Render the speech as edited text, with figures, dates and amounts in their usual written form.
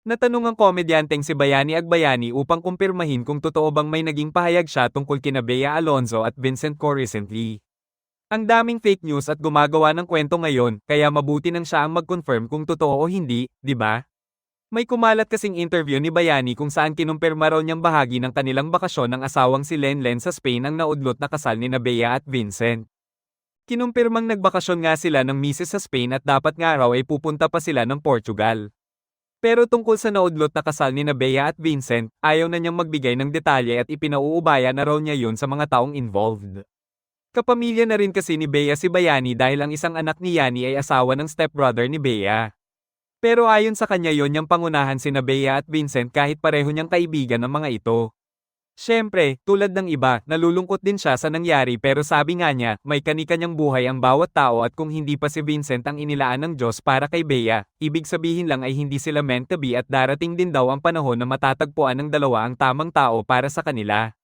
Natanong ang komedyanteng si Bayani Agbayani upang kumpirmahin kung totoo bang may naging pahayag siya tungkol kina Bea Alonzo at Vincent Co recently. Ang daming fake news at gumagawa ng kwento ngayon, kaya mabuti nang siya ang mag-confirm kung totoo o hindi, di ba? May kumalat kasing interview ni Bayani kung saan kinumpirma raw niyang bahagi ng kanilang bakasyon ng asawang si Lenlen sa Spain ang naudlot na kasal ni Bea at Vincent. Kinumpirmang nagbakasyon nga sila ng misis sa Spain at dapat nga raw ay pupunta pa sila ng Portugal. Pero tungkol sa naudlot na kasal ni Bea at Vincent, ayaw na niyang magbigay ng detalye at ipinauubaya na raw niya yun sa mga taong involved. Kapamilya na rin kasi ni Bea si Bayani dahil ang isang anak ni Yani ay asawa ng stepbrother ni Bea. Pero ayon sa kanya yon niyang pangunahan sina Bea at Vincent kahit pareho niyang kaibigan ang mga ito. Siyempre, tulad ng iba, nalulungkot din siya sa nangyari pero sabi nga niya, may kani-kanyang buhay ang bawat tao at kung hindi pa si Vincent ang inilaan ng Diyos para kay Bea, ibig sabihin lang ay hindi sila meant to be at darating din daw ang panahon na matatagpuan ng dalawa ang tamang tao para sa kanila.